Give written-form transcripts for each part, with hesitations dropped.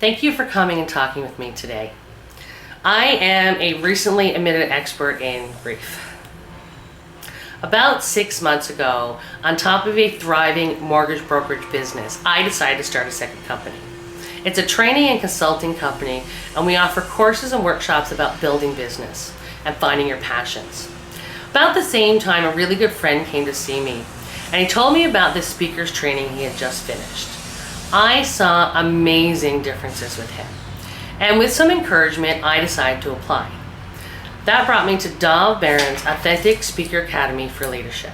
Thank you for coming and talking with me today. I am a recently admitted expert in grief. About 6 months ago, on top of a thriving mortgage brokerage business, I decided to start a second company. It's a training and consulting company, and we offer courses and workshops about building business and finding your passions. About the same time, a really good friend came to see me, and he told me about this speaker's training he had just finished. I saw amazing differences with him, and with some encouragement, I decided to apply. That brought me to Dov Barron's Authentic Speaker Academy for Leadership.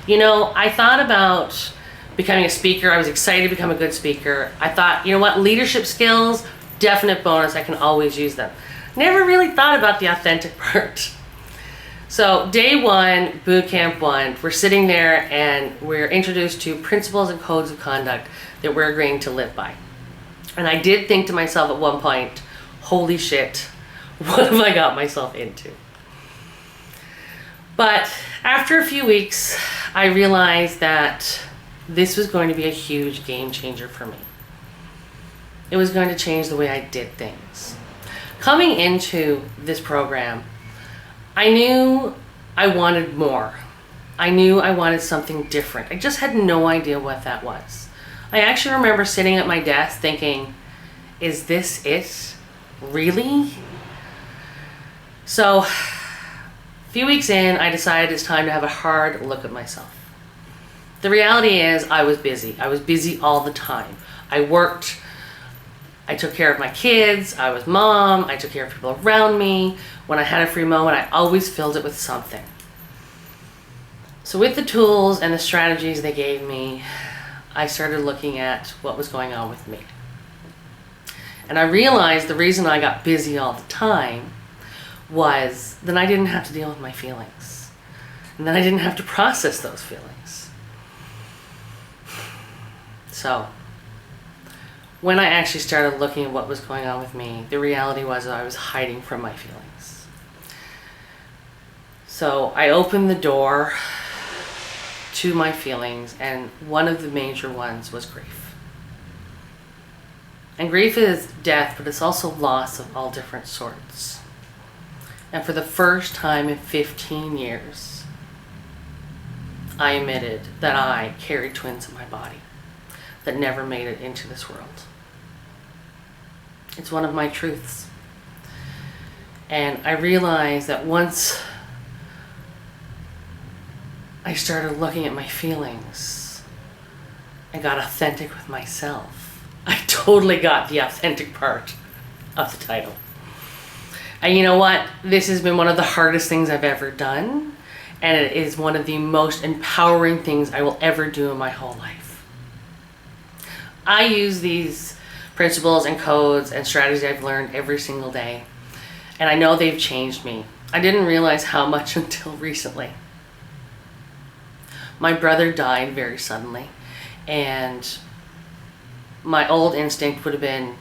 You know, I thought about becoming a speaker. I was excited to become a good speaker. I thought, you know what, leadership skills, definite bonus, I can always use them. Never really thought about the authentic part. So day one, boot camp one, we're sitting there and we're introduced to principles and codes of conduct that we're agreeing to live by. And I did think to myself at one point, holy shit, what have I got myself into? But after a few weeks, I realized that this was going to be a huge game changer for me. It was going to change the way I did things. Coming into this program, I knew I wanted more. I knew I wanted something different. I just had no idea what that was. I actually remember sitting at my desk thinking, is this it? Really? So, a few weeks in, I decided it's time to have a hard look at myself. The reality is I was busy. I was busy all the time. I worked, I took care of my kids, I was mom, I took care of people around me. When I had a free moment, I always filled it with something. So with the tools and the strategies they gave me, I started looking at what was going on with me. And I realized the reason I got busy all the time was that I didn't have to deal with my feelings. And then I didn't have to process those feelings. So, when I actually started looking at what was going on with me, the reality was that I was hiding from my feelings. So I opened the door to my feelings, and one of the major ones was grief. And grief is death, but it's also loss of all different sorts. And for the first time in 15 years, I admitted that I carried twins in my body that never made it into this world. It's one of my truths. And I realized that once I started looking at my feelings and got authentic with myself, I totally got the authentic part of the title. And you know what? This has been one of the hardest things I've ever done, and it is one of the most empowering things I will ever do in my whole life. I use these principles and codes and strategies I've learned every single day, and I know they've changed me. I didn't realize how much until recently. My brother died very suddenly, and my old instinct would have been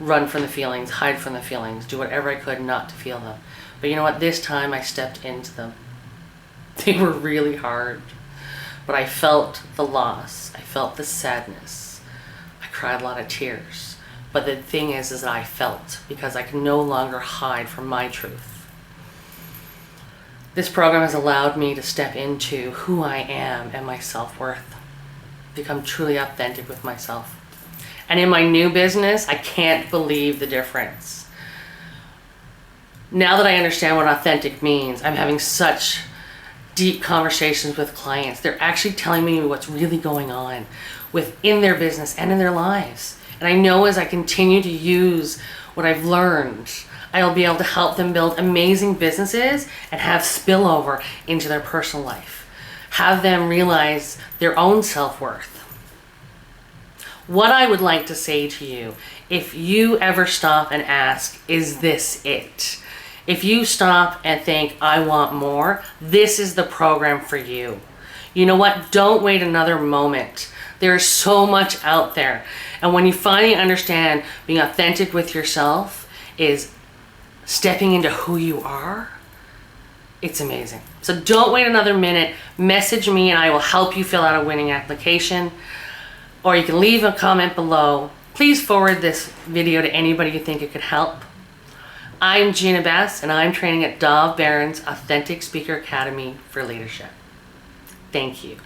run from the feelings, hide from the feelings, do whatever I could not to feel them. But you know what? This time I stepped into them. They were really hard, but I felt the loss. I felt the sadness. I cried a lot of tears. But the thing is that I felt, because I can no longer hide from my truth. This program has allowed me to step into who I am and my self-worth, become truly authentic with myself. And in my new business, I can't believe the difference. Now that I understand what authentic means, I'm having such deep conversations with clients. They're actually telling me what's really going on within their business and in their lives. And I know as I continue to use what I've learned, I'll be able to help them build amazing businesses and have spillover into their personal life. Have them realize their own self-worth. What I would like to say to you, if you ever stop and ask, is this it? If you stop and think, I want more, this is the program for you. You know what? Don't wait another moment. There is so much out there. And when you finally understand being authentic with yourself is stepping into who you are, it's amazing. So don't wait another minute. Message me and I will help you fill out a winning application. Or you can leave a comment below. Please forward this video to anybody you think it could help. I'm Gina Bess, and I'm training at Dov Barron's Authentic Speaker Academy for Leadership. Thank you.